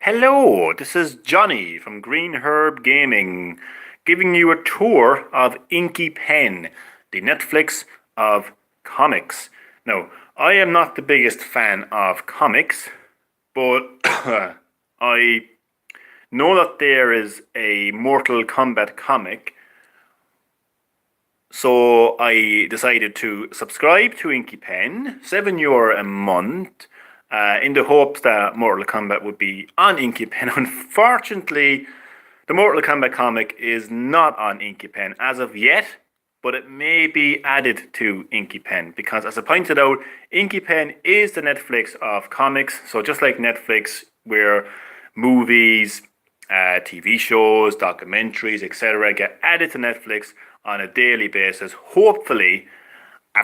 Hello, this is Johnny from Green Herb Gaming, giving you a tour of Inky Pen, the Netflix of comics. Now, I am not the biggest fan of comics, but I know that there is a Mortal Kombat comic, so I decided to subscribe to Inky Pen, €7 a month, in the hopes that Mortal Kombat would be on Inky Pen. Unfortunately, the Mortal Kombat comic is not on Inky Pen as of yet, but it may be added to Inky Pen because, as I pointed out, Inky Pen is the Netflix of comics. So just like Netflix, where movies, TV shows, documentaries, etc., get added to Netflix on a daily basis. Hopefully,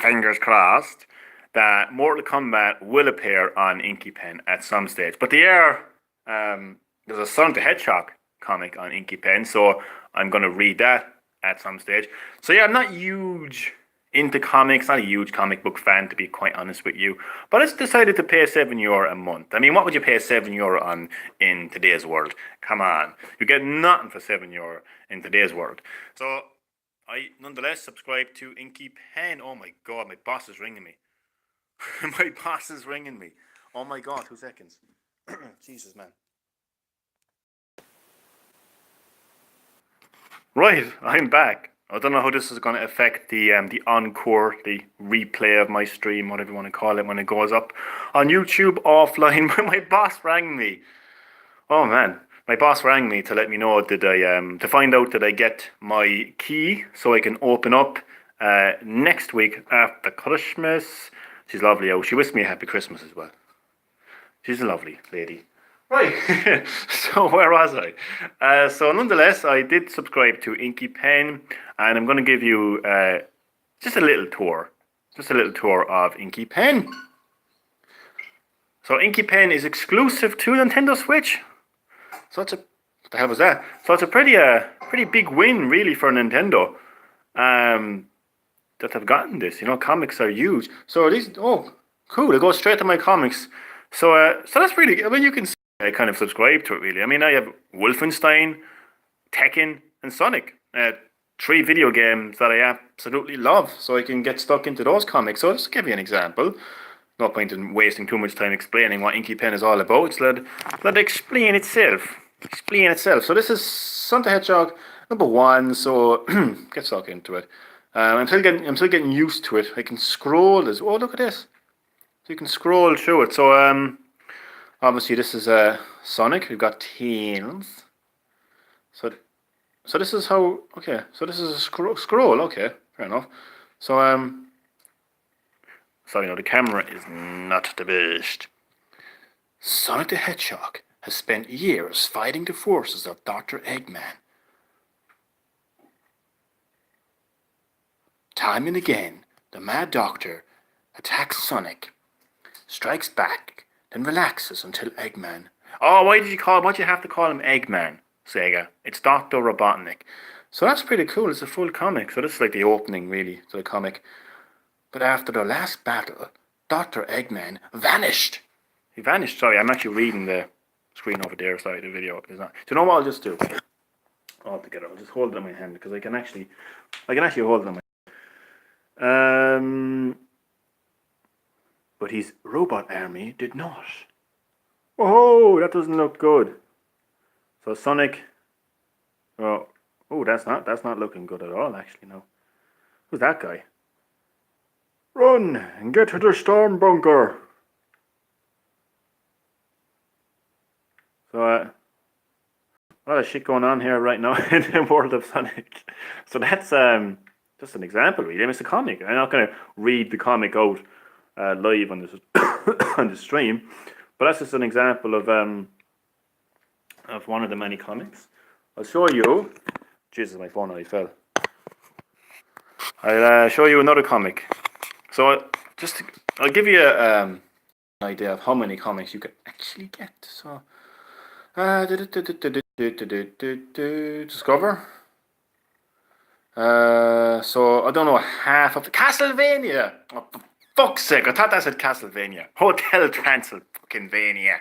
fingers crossed, that Mortal Kombat will appear on Inky Pen at some stage. But there's a Sonic the Hedgehog comic on Inky Pen, so I'm going to read that at some stage. So yeah, I'm not huge into comics, not a huge comic book fan, to be quite honest with you. But I decided to pay €7 a month. I mean, what would you pay €7 on in today's world? Come on, you get nothing for €7 in today's world. So I nonetheless subscribe to Inky Pen. Oh my god, my boss is ringing me. My boss is ringing me. Oh my god, 2 seconds. Jesus, man. Right, I'm back. I don't know how this is going to affect the encore, the replay of my stream, whatever you want to call it, when it goes up on YouTube offline. But my boss rang me. Oh man, my boss rang me to let me know to find out that I get my key so I can open up next week after Christmas. She's lovely. Oh, she wished me a happy Christmas as well. She's a lovely lady. Right. So where was I? So nonetheless, I did subscribe to Inky Pen, and I'm going to give you just a little tour, of Inky Pen. So Inky Pen is exclusive to Nintendo Switch. So what the hell was that? So it's a pretty big win, really, for Nintendo. That have gotten this. You know, comics are huge. So these, oh, cool. It goes straight to my comics. So that's really. I mean, you can see I kind of subscribe to it, really. I mean, I have Wolfenstein, Tekken, and Sonic. 3 video games that I absolutely love. So I can get stuck into those comics. So just to give you an example. No point in wasting too much time explaining what Inky Pen is all about. It's let it explain itself. So this is Sonic the Hedgehog #1. So get stuck into it. I'm still getting used to it. I can scroll as oh, look at this. So you can scroll through it. So obviously this is Sonic. We've got Tails. So this is how. Okay. So this is a scroll. Okay, fair enough. So sorry, no, the camera is not the best. Sonic the Hedgehog has spent years fighting the forces of Dr. Eggman. Time and again, the Mad Doctor attacks Sonic, strikes back, then relaxes until Eggman. Oh, why'd you have to call him Eggman, Sega? It's Dr. Robotnik. So that's pretty cool. It's a full comic. So this is like the opening, really, to the comic. But after the last battle, Dr. Eggman vanished. He vanished. Sorry, I'm actually reading the screen over there. Sorry, the video is not. Do you know what I'll just do? All together, I'll just hold it in my hand because I can actually hold it in my. But his robot army did not. Oh, that doesn't look good. So Sonic. Oh, that's not looking good at all. Actually, no. Who's that guy? Run and get to the storm bunker. So, a lot of shit going on here right now in the world of Sonic. So that's just an example, really. I mean, it's a comic. I'm not going to read the comic out live on this on the stream, but that's just an example of one of the many comics. I'll show you. Jesus, my phone nearly fell. I'll show you another comic. So I'll give you an idea of how many comics you can actually get. So discover. So I don't know half of the Castlevania. Oh, for fuck's sake! I thought that said Castlevania. Hotel Transylvania.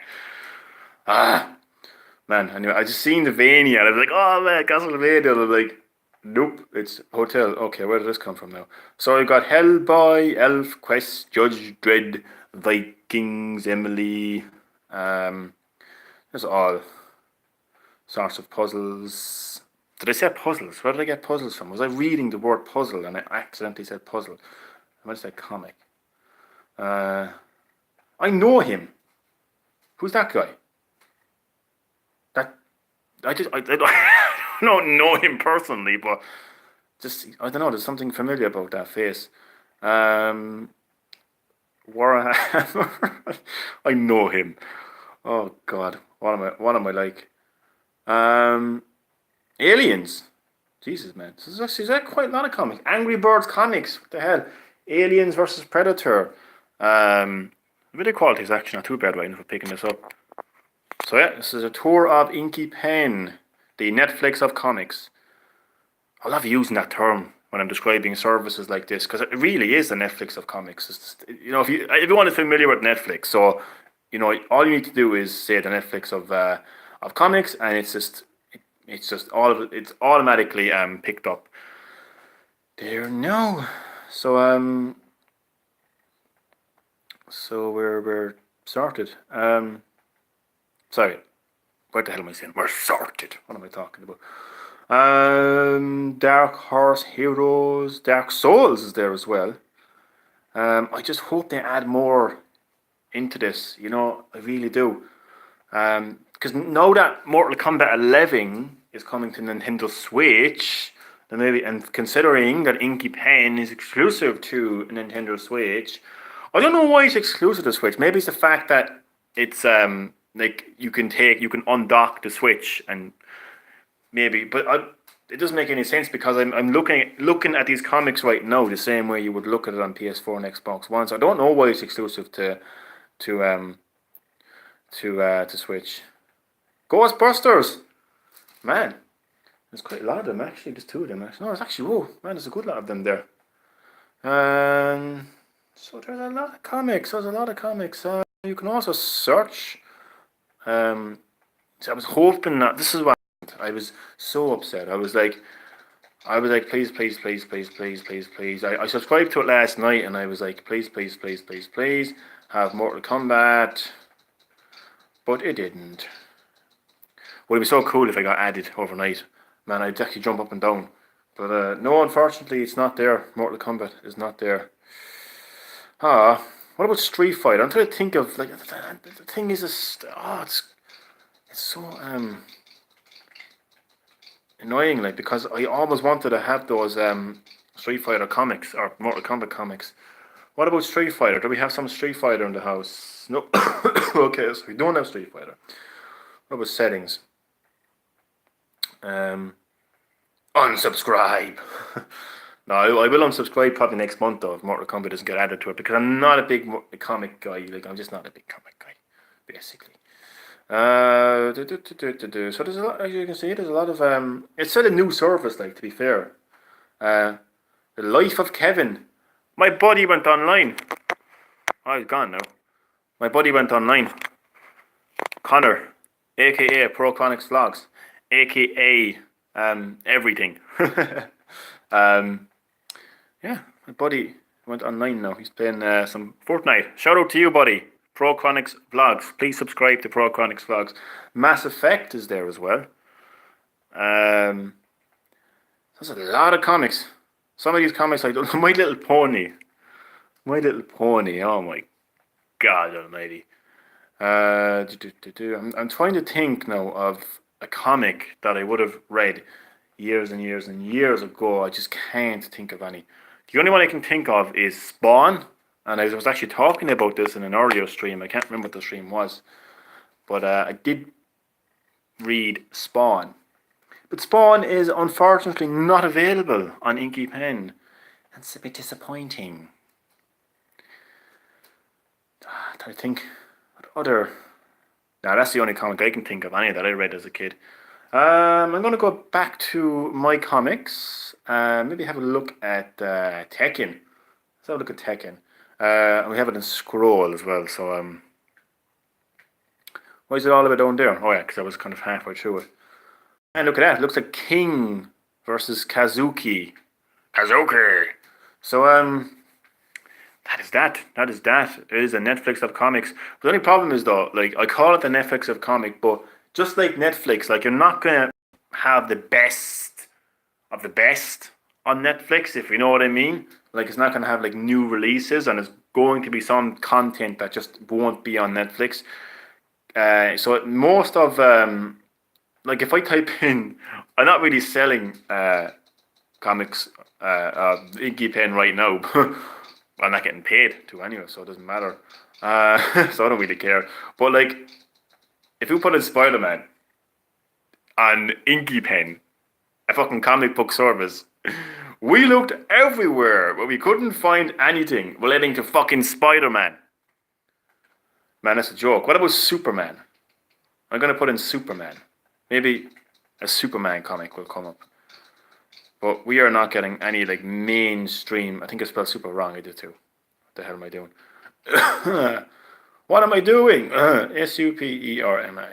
Man, anyway, I just seen the Vania and I was like, oh man, Castlevania. And I'm like, nope, it's hotel. Okay, where did this come from now? So I got Hellboy, Elf, Quest, Judge Dredd, Vikings, Emily. Um, there's all sorts of puzzles. Did I say puzzles? Where did I get puzzles from? Was I reading the word puzzle and I accidentally said puzzle? I might have said comic. Uh, I know him. Who's that guy? That I don't know him personally, but just I don't know. There's something familiar about that face. Um, Warhammer. I know him. Oh God, what am I? What am I like? Um, Aliens. Jesus, man, there's quite a lot of comics. Angry Birds comics. What the hell? Aliens versus Predator. The video quality is actually not too bad right now for picking this up. So yeah, this is a tour of Inky Pen, the Netflix of comics. I love using that term when I'm describing services like this because it really is the Netflix of comics. If you everyone is familiar with Netflix, so all you need to do is say the Netflix of comics, and it's just all of it. It's automatically picked up. There no. So we're sorted. Sorry, what the hell am I saying? We're sorted. What am I talking about? Dark Horse Heroes, Dark Souls is there as well. I just hope they add more into this. I really do. Because now that Mortal Kombat 11 is coming to Nintendo Switch, then maybe, and considering that Inky Pen is exclusive to Nintendo Switch, I don't know why it's exclusive to Switch. Maybe it's the fact that it's like you can undock the Switch and maybe, but it doesn't make any sense because I'm looking at these comics right now the same way you would look at it on PS4 and Xbox One. So I don't know why it's exclusive to Switch. Ghostbusters, man, there's quite a lot of them actually. There's two of them. No, it's actually man, there's a good lot of them there. So there's a lot of comics. You can also search. So I was hoping that this is what I was so upset. I was like, please, please, please, please, please, please, please. I subscribed to it last night, and I was like, please, please, please, please, please, have Mortal Kombat, but it didn't. Would it be so cool if I got added overnight? Man, I'd actually jump up and down. But no, unfortunately, it's not there. Mortal Kombat is not there. What about Street Fighter? I'm trying to think of like the thing is, it's so annoying, like, because I always wanted to have those Street Fighter comics or Mortal Kombat comics. What about Street Fighter? Do we have some Street Fighter in the house? No. Okay, so we don't have Street Fighter. What about settings? Unsubscribe. No, I will unsubscribe probably next month though if Mortal Kombat doesn't get added to it because I'm not a big comic guy. Like, I'm just not a big comic guy, basically. So there's a lot, as you can see, there's a lot of it's not a new service, like, to be fair. The Life of Kevin. My buddy went online. Oh, he's gone now. My buddy went online. Connor, aka Pro Chronics Vlogs, aka everything. Yeah, my buddy went online now. He's playing some Fortnite. Shout out to you, buddy. Pro Chronics Vlogs. Please subscribe to Pro Chronics Vlogs. Mass Effect is there as well. There's a lot of comics. Some of these comics, like My Little Pony. My Little Pony. Oh my God Almighty. I'm trying to think now of a comic that I would have read years and years and years ago. I just can't think of any. The only one I can think of is Spawn, and I was actually talking about this in an earlier stream. I can't remember what the stream was, but I did read Spawn. But Spawn is unfortunately not available on Inky Pen. That's a bit disappointing. I think what other. Now that's the only comic I can think of any that I read as a kid. I'm going to go back to my comics. Maybe have a look at Tekken. Let's have a look at Tekken. And we have it in scroll as well. So Why is it all the way down there? Oh yeah, because I was kind of halfway through it. And look at that. It looks like King versus Kazuki. Kazuki. So that is that. That is that. It is a Netflix of comics. The only problem is though, like I call it the Netflix of comic, but just like Netflix, like you're not gonna have the best of the best on Netflix, if you know what I mean. Like it's not gonna have like new releases, and it's going to be some content that just won't be on Netflix. So most of like if I type in, I'm not really selling comics, Inky Pen right now. I'm not getting paid to anyway, so it doesn't matter. So I don't really care. But like, if you put in Spider-Man on Inky Pen, a fucking comic book service, we looked everywhere, but we couldn't find anything relating to fucking Spider-Man. Man, that's a joke. What about Superman? I'm gonna put in Superman. Maybe a Superman comic will come up. But we are not getting any like mainstream. I think I spelled super wrong. I did too. What the hell am I doing? What am I doing? Superman.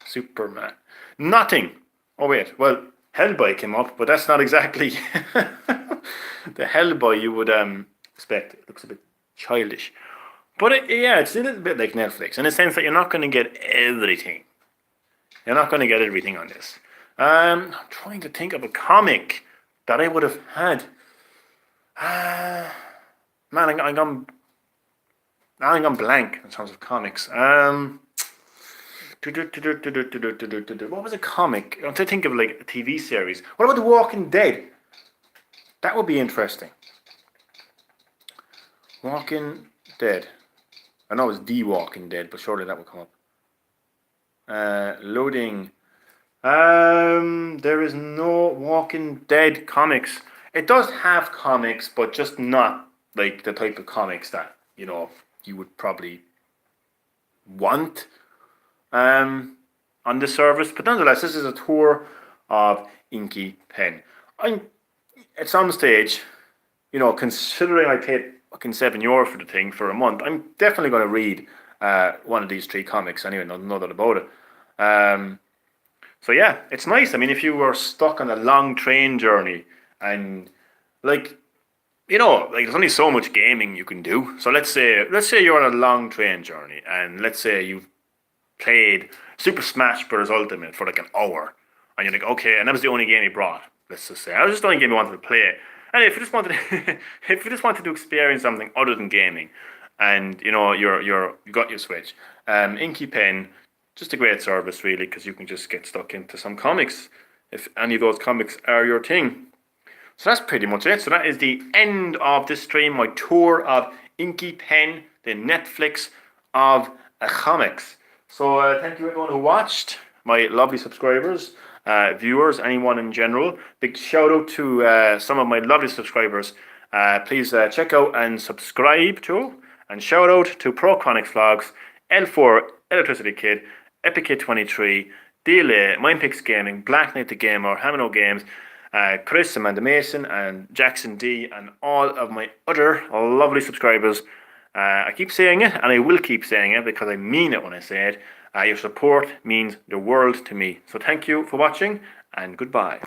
Superman. Nothing. Oh wait. Well, Hellboy came up, but that's not exactly the Hellboy you would expect. It looks a bit childish. But yeah, it's a little bit like Netflix in the sense that you're not going to get everything. You're not going to get everything on this. I'm trying to think of a comic that I would have had. Man, I'm gone blank in terms of comics. What was a comic? I'm trying to think of like a TV series. What about The Walking Dead? That would be interesting. Walking Dead. I know it's The Walking Dead, but surely that would come up. Loading. There is no Walking Dead comics. It does have comics, but just not like the type of comics that, you know, you would probably want on the service. But nonetheless, this is a tour of Inky Pen. I'm at some stage, you know, considering I paid fucking €7 for the thing for a month, I'm definitely going to read one of these three comics anyway, know that about it. So yeah, it's nice. I mean, if you were stuck on a long train journey and like, you know, like there's only so much gaming you can do. So let's say you're on a long train journey and let's say you've played Super Smash Bros. Ultimate for like an hour and you're like, okay, and that was the only game you brought. Let's just say, that was just the only game you wanted to play. And if you just wanted, if you just wanted to experience something other than gaming, and you know you got your Switch, Inky Pen, just a great service really, because you can just get stuck into some comics if any of those comics are your thing. So that's pretty much it. So that is the end of this stream, my tour of Inky Pen, the Netflix of comics. So thank you everyone who watched, my lovely subscribers, viewers, anyone in general. Big shout out to some of my lovely subscribers. Please check out and subscribe to, and shout out to Pro Chronics Vlogs, L4, Electricity Kid, Epic Kid 23, Delay, Mindpix Gaming, Black Knight the Gamer, Hamino Games, Chris, Amanda Mason, and Jackson D, and all of my other lovely subscribers. I keep saying it, and I will keep saying it because I mean it when I say it. Your support means the world to me. So thank you for watching, and goodbye.